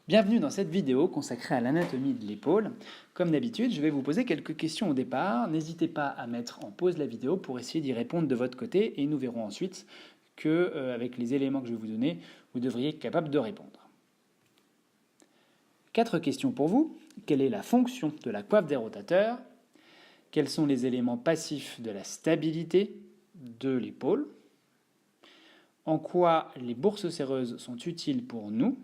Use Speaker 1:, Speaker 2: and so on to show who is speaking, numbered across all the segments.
Speaker 1: Bienvenue dans cette vidéo consacrée à l'anatomie de l'épaule. Comme d'habitude, je vais vous poser quelques questions au départ. N'hésitez pas à mettre en pause la vidéo pour essayer d'y répondre de votre côté et nous verrons ensuite que, avec les éléments que je vais vous donner, vous devriez être capable de répondre. 4 questions pour vous. Quelle est la fonction de la coiffe des rotateurs? Quels sont les éléments passifs de la stabilité de l'épaule? En quoi les bourses séreuses sont utiles pour nous?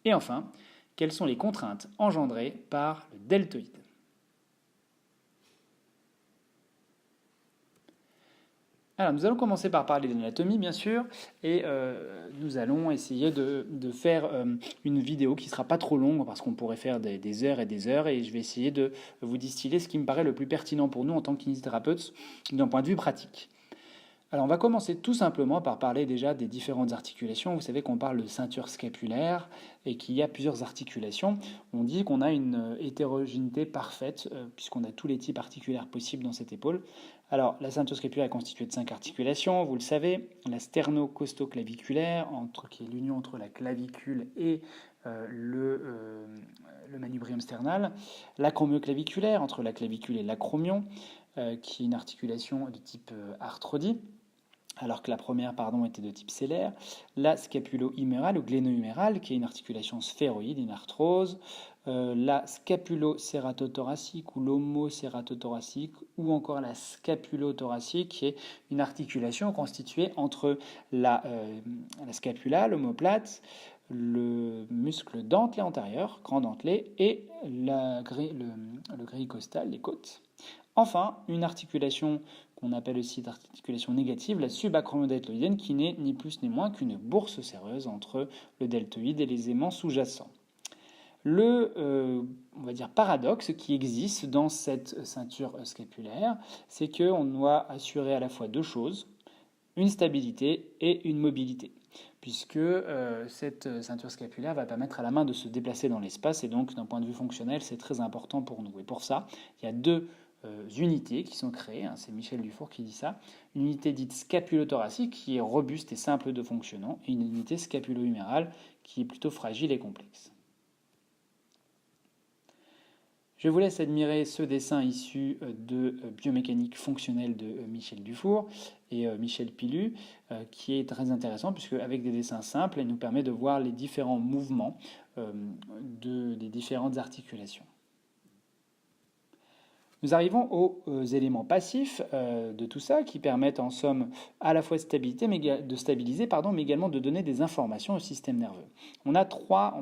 Speaker 1: Et enfin, quelles sont les contraintes engendrées par le deltoïde? Alors, nous allons commencer par parler de l'anatomie, bien sûr, et nous allons essayer de faire une vidéo qui ne sera pas trop longue, parce qu'on pourrait faire des heures et des heures, et je vais essayer de vous distiller ce qui me paraît le plus pertinent pour nous en tant que kinésithérapeutes d'un point de vue pratique. Alors on va commencer tout simplement par parler déjà des différentes articulations. Vous savez qu'on parle de ceinture scapulaire et qu'il y a plusieurs articulations. On dit qu'on a une hétérogénéité parfaite puisqu'on a tous les types articulaires possibles dans cette épaule. Alors la ceinture scapulaire est constituée de 5 articulations, vous le savez. La sterno-costo-claviculaire, qui est l'union entre la clavicule et le manubrium sternal. L'acromioclaviculaire, entre la clavicule et l'acromion, qui est une articulation de type arthrodie, alors que la première était de type sélaire. La scapulo-humérale ou gléno-humérale, qui est une articulation sphéroïde, une arthrose. La scapulo-cératothoracique ou l'homo-cératothoracique, ou encore la scapulothoracique, qui est une articulation constituée entre la scapula, l'omoplate, le muscle dentelé antérieur, grand dentelé, et le grille costal, les côtes. Enfin, une articulation qu'on appelle aussi l'articulation négative, la subacromiodéltoïdienne, qui n'est ni plus ni moins qu'une bourse séreuse entre le deltoïde et les aimants sous-jacents. Le on va dire paradoxe qui existe dans cette ceinture scapulaire, c'est qu'on doit assurer à la fois deux choses, une stabilité et une mobilité, puisque cette ceinture scapulaire va permettre à la main de se déplacer dans l'espace, et donc d'un point de vue fonctionnel, c'est très important pour nous. Et pour ça, il y a deux unités qui sont créées, c'est Michel Dufour qui dit ça, une unité dite scapulothoracique qui est robuste et simple de fonctionnement, et une unité scapulo-humérale qui est plutôt fragile et complexe. Je vous laisse admirer ce dessin issu de biomécanique fonctionnelle de Michel Dufour et Michel Pilu, qui est très intéressant puisque avec des dessins simples, il nous permet de voir les différents mouvements des différentes articulations. Nous arrivons aux éléments passifs de tout ça, qui permettent en somme à la fois de stabiliser, mais également de donner des informations au système nerveux. On a trois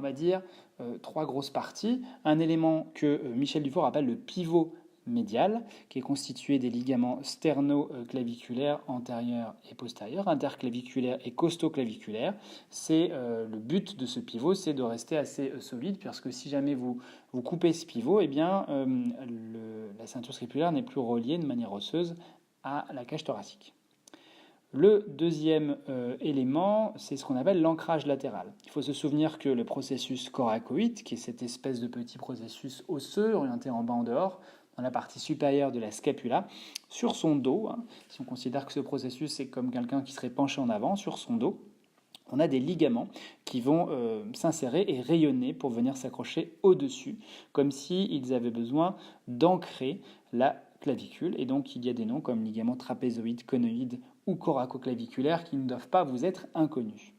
Speaker 1: grosses parties. Un élément que Michel Dufour appelle le pivot médial, qui est constitué des ligaments sterno-claviculaires antérieurs et postérieurs, interclaviculaires et costoclaviculaires. C'est le but de ce pivot, c'est de rester assez solide, parce que si jamais vous coupez ce pivot, eh bien, la ceinture scapulaire n'est plus reliée de manière osseuse à la cage thoracique. Le deuxième élément, c'est ce qu'on appelle l'ancrage latéral. Il faut se souvenir que le processus coracoïde, qui est cette espèce de petit processus osseux orienté en bas en dehors, dans la partie supérieure de la scapula, sur son dos, si on considère que ce processus est comme quelqu'un qui serait penché en avant, sur son dos, on a des ligaments qui vont s'insérer et rayonner pour venir s'accrocher au-dessus, comme s'ils avaient besoin d'ancrer la clavicule. Et donc il y a des noms comme ligament trapézoïde, conoïde ou coracoclaviculaire qui ne doivent pas vous être inconnus.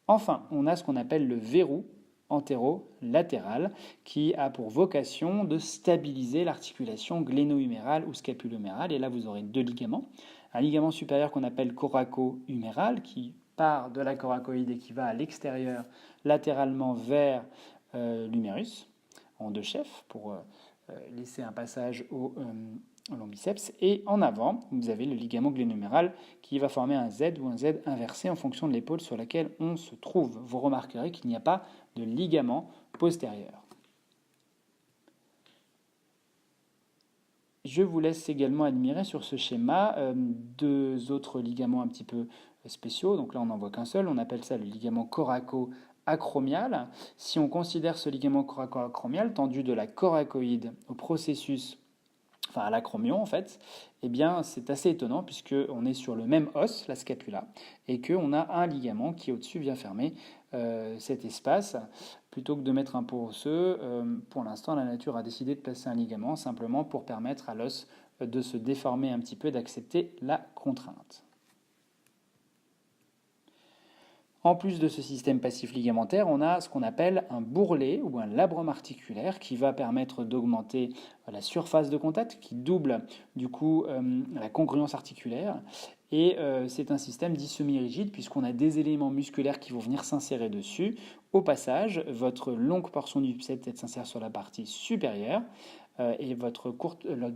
Speaker 1: Enfin, on a ce qu'on appelle le verrou antéro-latéral, qui a pour vocation de stabiliser l'articulation gléno-humérale ou scapulo-humérale. Et là, vous aurez deux ligaments. Un ligament supérieur qu'on appelle coraco-huméral, qui part de la coracoïde et qui va à l'extérieur, latéralement vers l'humérus, en deux chefs, pour laisser un passage au l'ombiceps. Et en avant, vous avez le ligament gléno-huméral qui va former un Z ou un Z inversé en fonction de l'épaule sur laquelle on se trouve. Vous remarquerez qu'il n'y a pas de ligament postérieur. Je vous laisse également admirer sur ce schéma deux autres ligaments un petit peu spéciaux. Donc là, on n'en voit qu'un seul. On appelle ça le ligament coraco-acromial. Si on considère ce ligament coraco-acromial tendu de la coracoïde au processus, à l'acromion en fait, eh bien c'est assez étonnant puisqu'on est sur le même os, la scapula, et qu'on a un ligament qui au-dessus vient fermer cet espace plutôt que de mettre un pot osseux. Pour l'instant, la nature a décidé de placer un ligament simplement pour permettre à l'os de se déformer un petit peu et d'accepter la contrainte. En plus de ce système passif ligamentaire, on a ce qu'on appelle un bourrelet ou un labrum articulaire qui va permettre d'augmenter la surface de contact, qui double du coup la congruence articulaire. Et c'est un système dit semi-rigide puisqu'on a des éléments musculaires qui vont venir s'insérer dessus. Au passage, votre longue portion du triceps s'insère sur la partie supérieure et votre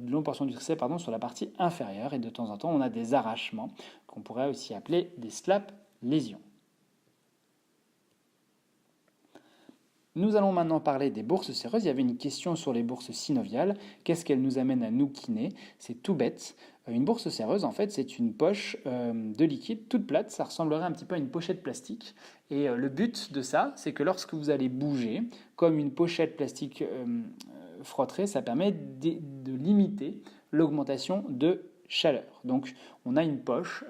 Speaker 1: longue portion du triceps sur la partie inférieure. Et de temps en temps, on a des arrachements qu'on pourrait aussi appeler des slap lésions. Nous allons maintenant parler des bourses séreuses. Il y avait une question sur les bourses synoviales. Qu'est-ce qu'elles nous amènent à nous kinés? C'est tout bête. Une bourse séreuse, en fait, c'est une poche de liquide toute plate. Ça ressemblerait un petit peu à une pochette plastique. Et le but de ça, c'est que lorsque vous allez bouger, comme une pochette plastique frotterait, ça permet de limiter l'augmentation de chaleur. Donc on a une poche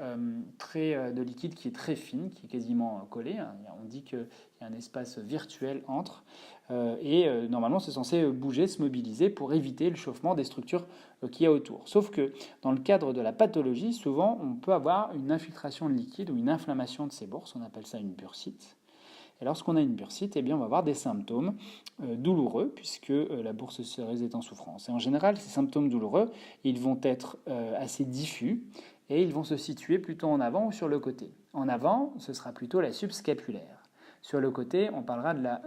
Speaker 1: de liquide qui est très fine, qui est quasiment collée. On dit qu'il y a un espace virtuel entre. Normalement c'est censé bouger, se mobiliser pour éviter le chauffement des structures qu'il y a autour. Sauf que dans le cadre de la pathologie, souvent on peut avoir une infiltration de liquide ou une inflammation de ces bourses. On appelle ça une bursite. Et lorsqu'on a une bursite, on va avoir des symptômes douloureux puisque la bourse séreuse est en souffrance. Et en général, ces symptômes douloureux, ils vont être assez diffus et ils vont se situer plutôt en avant ou sur le côté. En avant, ce sera plutôt la subscapulaire. Sur le côté, on parlera de la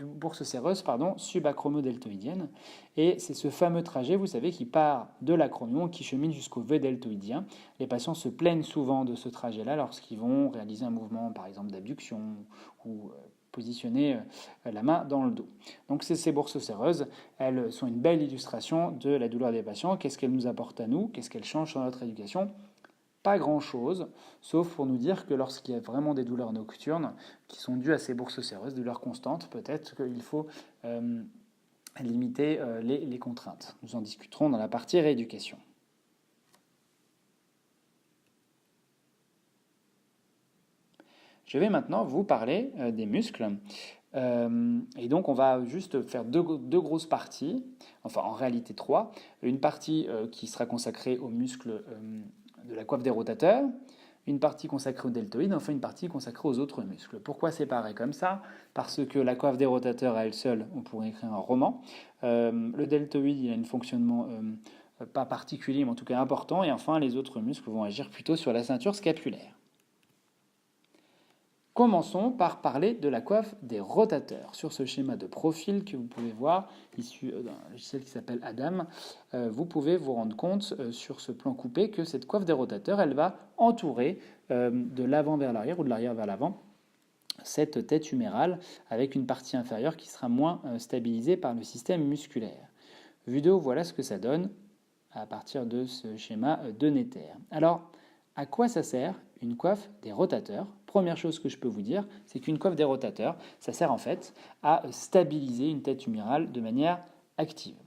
Speaker 1: bourse séreuse subacromodeltoïdienne. Et c'est ce fameux trajet, vous savez, qui part de l'acromion, qui chemine jusqu'au V deltoïdien. Les patients se plaignent souvent de ce trajet-là lorsqu'ils vont réaliser un mouvement, par exemple, d'abduction ou positionner la main dans le dos. Donc ces bourses séreuses, elles sont une belle illustration de la douleur des patients. Qu'est-ce qu'elles nous apportent à nous? Qu'est-ce qu'elles changent sur notre éducation? Pas grand-chose, sauf pour nous dire que lorsqu'il y a vraiment des douleurs nocturnes qui sont dues à ces bourses séreuses, douleurs constantes, peut-être qu'il faut limiter les contraintes. Nous en discuterons dans la partie rééducation. Je vais maintenant vous parler des muscles. Et donc on va juste faire deux grosses parties, enfin en réalité trois. Une partie qui sera consacrée aux muscles de la coiffe des rotateurs, une partie consacrée au deltoïde, enfin une partie consacrée aux autres muscles. Pourquoi séparer comme ça? Parce que la coiffe des rotateurs à elle seule, on pourrait écrire un roman. Le deltoïde, il a un fonctionnement pas particulier, mais en tout cas important. Et enfin, les autres muscles vont agir plutôt sur la ceinture scapulaire. Commençons par parler de la coiffe des rotateurs. Sur ce schéma de profil que vous pouvez voir, issu d'un logiciel qui s'appelle Adam, vous pouvez vous rendre compte sur ce plan coupé que cette coiffe des rotateurs, elle va entourer de l'avant vers l'arrière ou de l'arrière vers l'avant cette tête humérale avec une partie inférieure qui sera moins stabilisée par le système musculaire. Vu de haut, voilà ce que ça donne à partir de ce schéma de Netter. Alors, à quoi ça sert une coiffe des rotateurs? Première chose que je peux vous dire, c'est qu'une coiffe des rotateurs, ça sert en fait à stabiliser une tête humérale de manière active.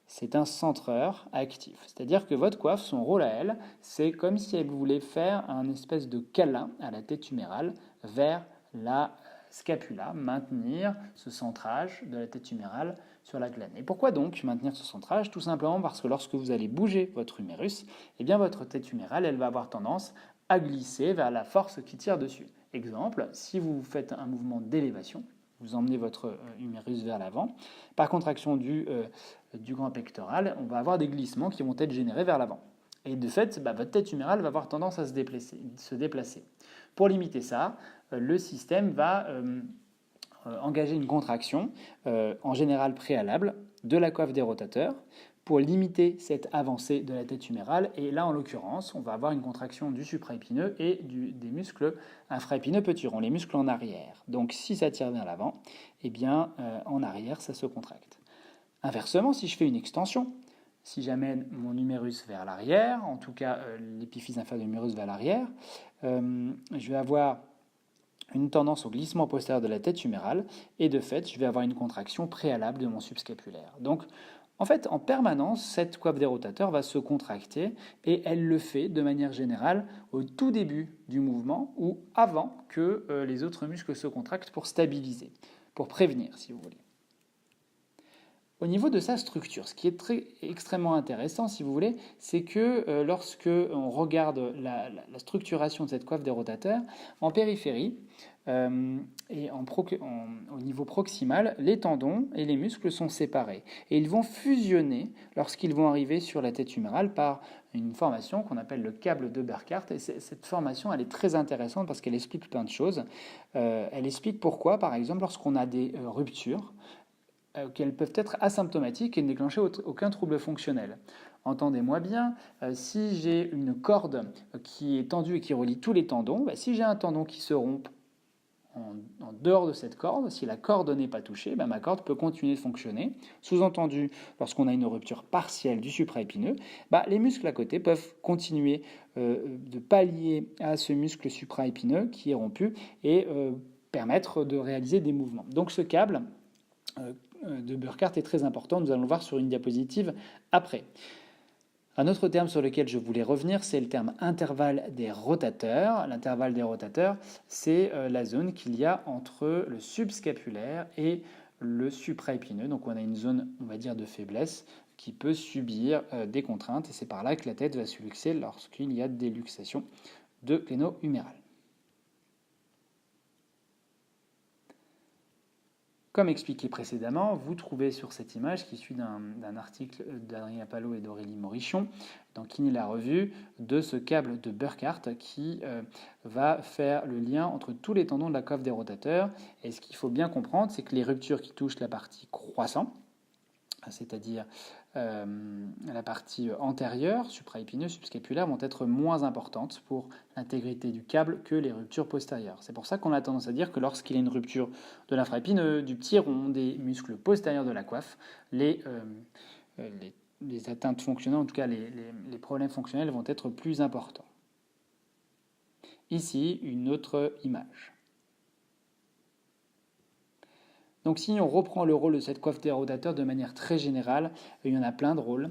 Speaker 1: C'est un centreur actif, c'est-à-dire que votre coiffe, son rôle à elle, c'est comme si elle voulait faire un espèce de câlin à la tête humérale vers la scapula, maintenir ce centrage de la tête humérale sur la glane. Et pourquoi donc maintenir ce centrage? Tout simplement parce que lorsque vous allez bouger votre humérus, votre tête humérale, elle va avoir tendance à glisser vers la force qui tire dessus. Exemple, si vous faites un mouvement d'élévation, vous emmenez votre humérus vers l'avant, par contraction du grand pectoral, on va avoir des glissements qui vont être générés vers l'avant. Et de fait, votre tête humérale va avoir tendance à se déplacer. Pour limiter ça, le système va engager une contraction, en général préalable, de la coiffe des rotateurs, pour limiter cette avancée de la tête humérale. Et là, en l'occurrence, on va avoir une contraction du supraépineux et des muscles infraépineux petit rond, les muscles en arrière. Donc, si ça tire vers l'avant, en arrière, ça se contracte. Inversement, si je fais une extension, si j'amène mon humérus vers l'arrière, en tout cas l'épiphyse inférieure de l'humérus vers l'arrière, je vais avoir une tendance au glissement postérieur de la tête humérale et de fait, je vais avoir une contraction préalable de mon subscapulaire. Donc, En fait, en permanence, cette coiffe des rotateurs va se contracter et elle le fait de manière générale au tout début du mouvement ou avant que les autres muscles se contractent pour stabiliser, pour prévenir si vous voulez. Au niveau de sa structure, ce qui est extrêmement intéressant, si vous voulez, c'est que lorsque on regarde la structuration de cette coiffe des rotateurs, en périphérie et au niveau proximal, les tendons et les muscles sont séparés. Et ils vont fusionner lorsqu'ils vont arriver sur la tête humérale par une formation qu'on appelle le câble de Burkhardt. Et cette formation, elle est très intéressante parce qu'elle explique plein de choses. Elle explique pourquoi, par exemple, lorsqu'on a des ruptures, qu'elles peuvent être asymptomatiques et ne déclencher aucun trouble fonctionnel. Entendez-moi bien, si j'ai une corde qui est tendue et qui relie tous les tendons, si j'ai un tendon qui se rompt en dehors de cette corde, si la corde n'est pas touchée, ma corde peut continuer de fonctionner. Sous-entendu, lorsqu'on a une rupture partielle du supraépineux, les muscles à côté peuvent continuer de pallier à ce muscle supraépineux qui est rompu et permettre de réaliser des mouvements. Donc ce câble de Burkhardt est très important, nous allons le voir sur une diapositive après. Un autre terme sur lequel je voulais revenir, c'est le terme intervalle des rotateurs. L'intervalle des rotateurs, c'est la zone qu'il y a entre le subscapulaire et le supraépineux. Donc on a une zone, on va dire, de faiblesse qui peut subir des contraintes et c'est par là que la tête va se luxer lorsqu'il y a des luxations de cléno-humérales. Comme expliqué précédemment, vous trouvez sur cette image, qui suit d'un article d'Adrien Palot et d'Aurélie Morichon, dans Kiné la Revue, de ce câble de Burkhardt qui va faire le lien entre tous les tendons de la coiffe des rotateurs. Et ce qu'il faut bien comprendre, c'est que les ruptures qui touchent la partie croissant, c'est-à-dire la partie antérieure, supraépineuse, subscapulaire, vont être moins importantes pour l'intégrité du câble que les ruptures postérieures. C'est pour ça qu'on a tendance à dire que lorsqu'il y a une rupture de l'infraépineux, du petit rond, des muscles postérieurs de la coiffe, les atteintes fonctionnelles, en tout cas les problèmes fonctionnels vont être plus importants. Ici, une autre image. Donc si on reprend le rôle de cette coiffe des rotateurs de manière très générale, il y en a plein de rôles.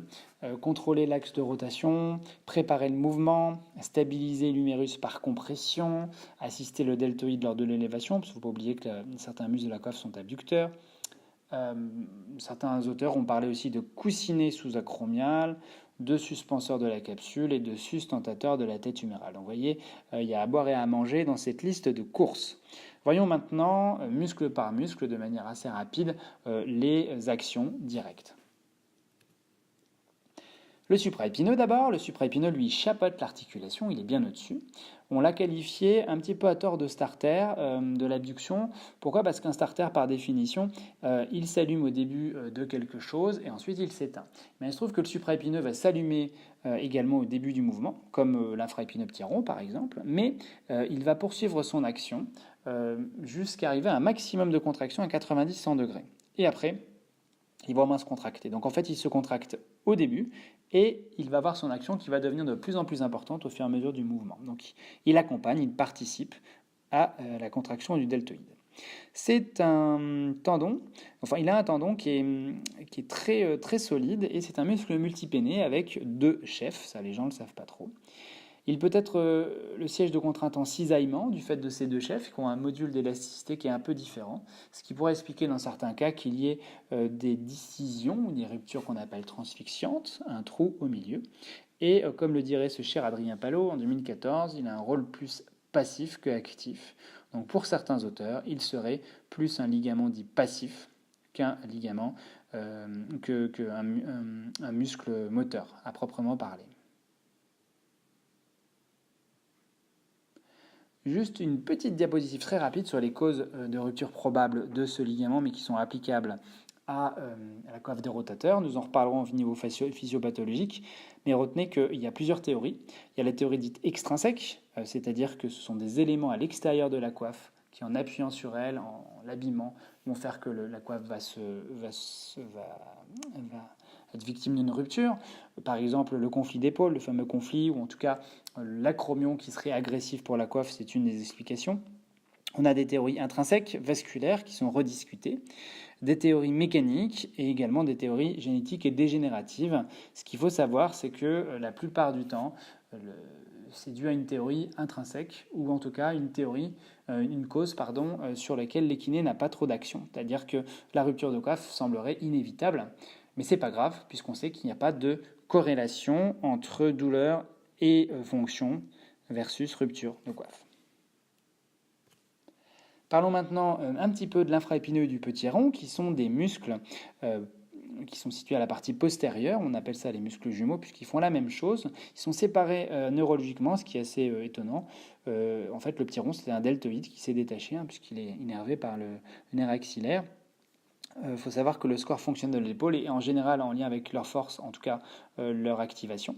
Speaker 1: Contrôler l'axe de rotation, préparer le mouvement, stabiliser l'humérus par compression, assister le deltoïde lors de l'élévation, parce qu'il ne faut pas oublier que certains muscles de la coiffe sont abducteurs. Certains auteurs ont parlé aussi de coussinet sous-acromial, de suspenseur de la capsule et de sustentateur de la tête humérale. Donc, vous voyez, il y a à boire et à manger dans cette liste de courses. Voyons maintenant, muscle par muscle, de manière assez rapide, les actions directes. Le supraépineux d'abord. Le supraépineux, lui, chapeaute l'articulation, il est bien au-dessus. On l'a qualifié un petit peu à tort de starter, de l'abduction. Pourquoi ? Parce qu'un starter, par définition, il s'allume au début de quelque chose et ensuite il s'éteint. Mais il se trouve que le supraépineux va s'allumer également au début du mouvement, comme l'infraépineux petit rond par exemple, mais il va poursuivre son action jusqu'à arriver à un maximum de contraction à 90-100 degrés. Et après, il va moins se contracter. Donc en fait, il se contracte au début et il va avoir son action qui va devenir de plus en plus importante au fur et à mesure du mouvement. Donc il accompagne, il participe à la contraction du deltoïde. C'est un tendon, il a un tendon qui est très, très solide et c'est un muscle multipéné avec deux chefs, ça les gens ne le savent pas trop. Il peut être le siège de contrainte en cisaillement du fait de ces deux chefs qui ont un module d'élasticité qui est un peu différent, ce qui pourrait expliquer dans certains cas qu'il y ait des discisions ou des ruptures qu'on appelle transfixiantes, un trou au milieu. Et comme le dirait ce cher Adrien Palot en 2014, il a un rôle plus passif que actif. Donc pour certains auteurs, il serait plus un ligament dit passif qu'un ligament, un muscle moteur à proprement parler. Juste une petite diapositive très rapide sur les causes de rupture probable de ce ligament, mais qui sont applicables à la coiffe des rotateurs. Nous en reparlerons au niveau physiopathologique, mais retenez qu'il y a plusieurs théories. Il y a la théorie dite extrinsèque, c'est-à-dire que ce sont des éléments à l'extérieur de la coiffe qui, en appuyant sur elle, en l'abîmant, vont faire que la coiffe va être victime d'une rupture. Par exemple, le conflit d'épaule, le fameux conflit, ou en tout cas l'acromion qui serait agressif pour la coiffe, c'est une des explications. On a des théories intrinsèques, vasculaires, qui sont rediscutées, des théories mécaniques et également des théories génétiques et dégénératives. Ce qu'il faut savoir, c'est que la plupart du temps, c'est dû à une théorie intrinsèque ou en tout cas une cause sur laquelle l'équiné n'a pas trop d'action. C'est-à-dire que la rupture de coiffe semblerait inévitable, mais c'est pas grave puisqu'on sait qu'il n'y a pas de corrélation entre douleur et fonction versus rupture de coiffe. Parlons maintenant un petit peu de l'infraépineux et du petit rond, qui sont des muscles qui sont situés à la partie postérieure. On appelle ça les muscles jumeaux, puisqu'ils font la même chose. Ils sont séparés neurologiquement, ce qui est assez étonnant. En fait, le petit rond, c'est un deltoïde qui s'est détaché, puisqu'il est innervé par le nerf axillaire. Il faut savoir que le square fonctionne de l'épaule et en général en lien avec leur force, en tout cas leur activation.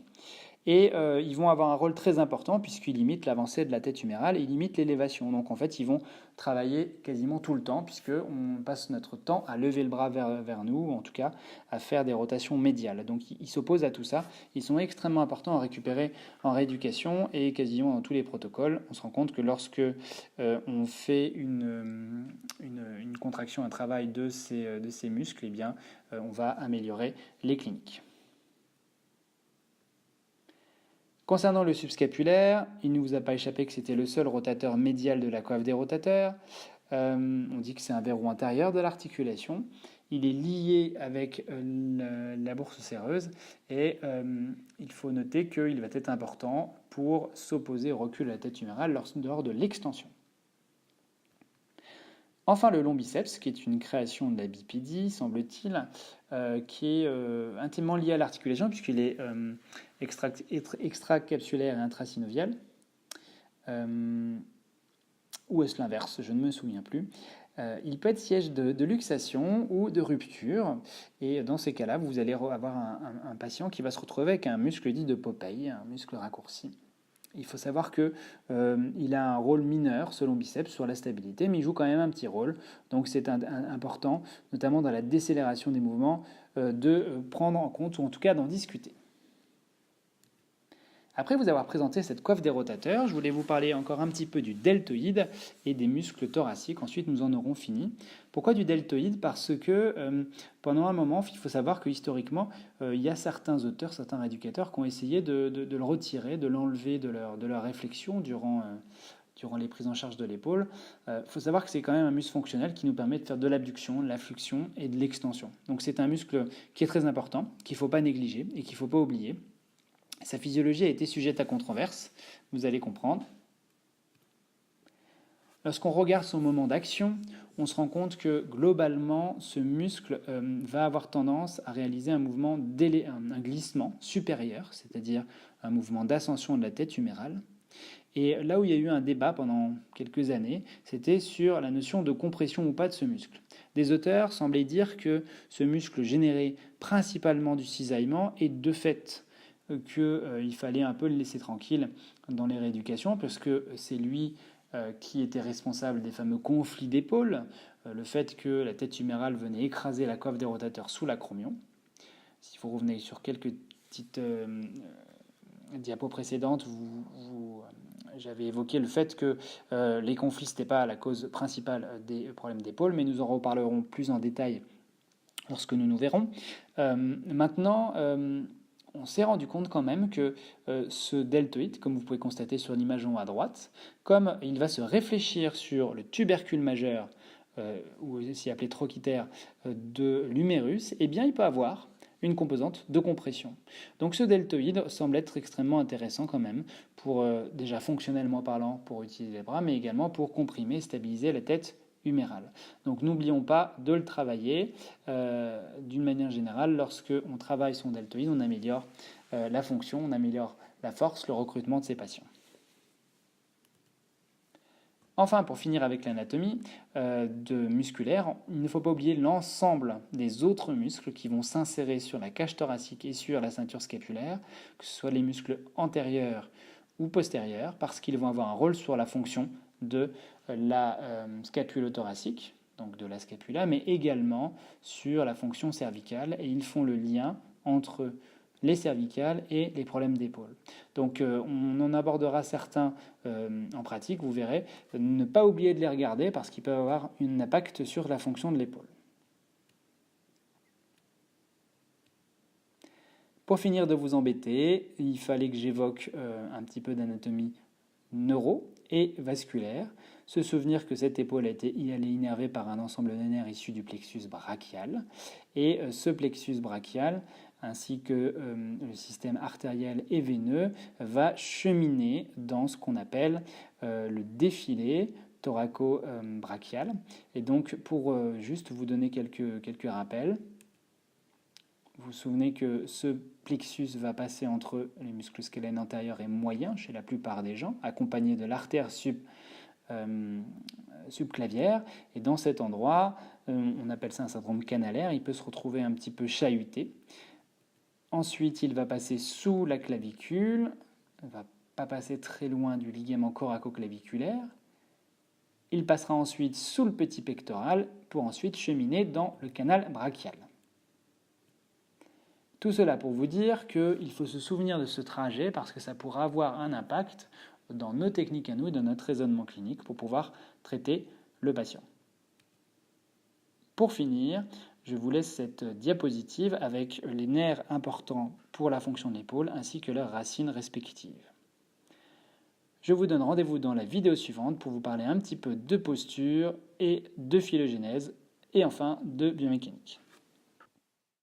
Speaker 1: Et ils vont avoir un rôle très important puisqu'ils limitent l'avancée de la tête humérale et ils limitent l'élévation. Donc en fait, ils vont travailler quasiment tout le temps puisqu'on passe notre temps à lever le bras vers nous, ou en tout cas à faire des rotations médiales. Donc ils s'opposent à tout ça. Ils sont extrêmement importants à récupérer en rééducation et quasiment dans tous les protocoles. On se rend compte que lorsque on fait une contraction, un travail de ces muscles, eh bien, on va améliorer les cliniques. Concernant le subscapulaire, il ne vous a pas échappé que c'était le seul rotateur médial de la coiffe des rotateurs. On dit que c'est un verrou intérieur de l'articulation. Il est lié avec la bourse séreuse et il faut noter qu'il va être important pour s'opposer au recul de la tête humérale lors de l'extension. Enfin, le long biceps, qui est une création de la bipédie, semble-t-il, qui est intimement lié à l'articulation, puisqu'il est extracapsulaire et intrasynovial. Ou est-ce l'inverse? Je ne me souviens plus. Il peut être siège de luxation ou de rupture, et dans ces cas-là, vous allez avoir un patient qui va se retrouver avec un muscle dit de Popeye, un muscle raccourci. Il faut savoir qu'il a un rôle mineur selon biceps sur la stabilité, mais il joue quand même un petit rôle. Donc c'est important, notamment dans la décélération des mouvements, de prendre en compte ou en tout cas d'en discuter. Après vous avoir présenté cette coiffe des rotateurs, je voulais vous parler encore un petit peu du deltoïde et des muscles thoraciques. Ensuite, nous en aurons fini. Pourquoi du deltoïde? Parce que pendant un moment, il faut savoir que historiquement, il y a certains auteurs, certains rééducateurs qui ont essayé de le retirer, de l'enlever de leur réflexion durant les prises en charge de l'épaule. Il faut savoir que c'est quand même un muscle fonctionnel qui nous permet de faire de l'abduction, de la flexion et de l'extension. Donc c'est un muscle qui est très important, qu'il ne faut pas négliger et qu'il ne faut pas oublier. Sa physiologie a été sujette à controverse, vous allez comprendre. Lorsqu'on regarde son moment d'action, on se rend compte que globalement, ce muscle va avoir tendance à réaliser un mouvement, un glissement supérieur, c'est-à-dire un mouvement d'ascension de la tête humérale. Et là où il y a eu un débat pendant quelques années, c'était sur la notion de compression ou pas de ce muscle. Des auteurs semblaient dire que ce muscle générait principalement du cisaillement et de fait qu'il fallait un peu le laisser tranquille dans les rééducations parce que c'est lui qui était responsable des fameux conflits d'épaule, le fait que la tête humérale venait écraser la coiffe des rotateurs sous l'acromion. Si vous revenez sur quelques petites diapos précédentes, j'avais évoqué le fait que les conflits, ce n'était pas la cause principale des problèmes d'épaule, mais nous en reparlerons plus en détail lorsque nous verrons. Maintenant, on s'est rendu compte quand même que ce deltoïde, comme vous pouvez constater sur l'image en haut à droite, comme il va se réfléchir sur le tubercule majeur, ou aussi appelé trochiter, de l'humérus, eh bien il peut avoir une composante de compression. Donc ce deltoïde semble être extrêmement intéressant quand même, pour déjà fonctionnellement parlant, pour utiliser les bras, mais également pour comprimer et stabiliser la tête humérale. Donc n'oublions pas de le travailler. D'une manière générale, lorsque on travaille son deltoïde, on améliore la fonction, on améliore la force, le recrutement de ses patients. Enfin, pour finir avec l'anatomie musculaire, il ne faut pas oublier l'ensemble des autres muscles qui vont s'insérer sur la cage thoracique et sur la ceinture scapulaire, que ce soit les muscles antérieurs ou postérieurs, parce qu'ils vont avoir un rôle sur la fonction de la scapulo-thoracique, donc de la scapula, mais également sur la fonction cervicale, et ils font le lien entre les cervicales et les problèmes d'épaule. Donc on en abordera certains en pratique, vous verrez. Ne pas oublier de les regarder parce qu'ils peuvent avoir un impact sur la fonction de l'épaule. Pour finir de vous embêter, il fallait que j'évoque un petit peu d'anatomie neuro et vasculaire. Se souvenir que cette épaule elle est innervée par un ensemble de nerfs issus du plexus brachial. Et ce plexus brachial, ainsi que le système artériel et veineux, va cheminer dans ce qu'on appelle le défilé thoraco-brachial. Et donc, pour juste vous donner quelques rappels, vous vous souvenez que ce plexus va passer entre les muscles scalènes antérieurs et moyens chez la plupart des gens, accompagné de l'artère subclavière. Et dans cet endroit, on appelle ça un syndrome canalaire, il peut se retrouver un petit peu chahuté. Ensuite, il va passer sous la clavicule, il ne va pas passer très loin du ligament coracoclaviculaire. Il passera ensuite sous le petit pectoral pour ensuite cheminer dans le canal brachial. Tout cela pour vous dire qu'il faut se souvenir de ce trajet parce que ça pourra avoir un impact dans nos techniques à nous et dans notre raisonnement clinique pour pouvoir traiter le patient. Pour finir, je vous laisse cette diapositive avec les nerfs importants pour la fonction de l'épaule ainsi que leurs racines respectives. Je vous donne rendez-vous dans la vidéo suivante pour vous parler un petit peu de posture et de phylogénèse et enfin de biomécanique.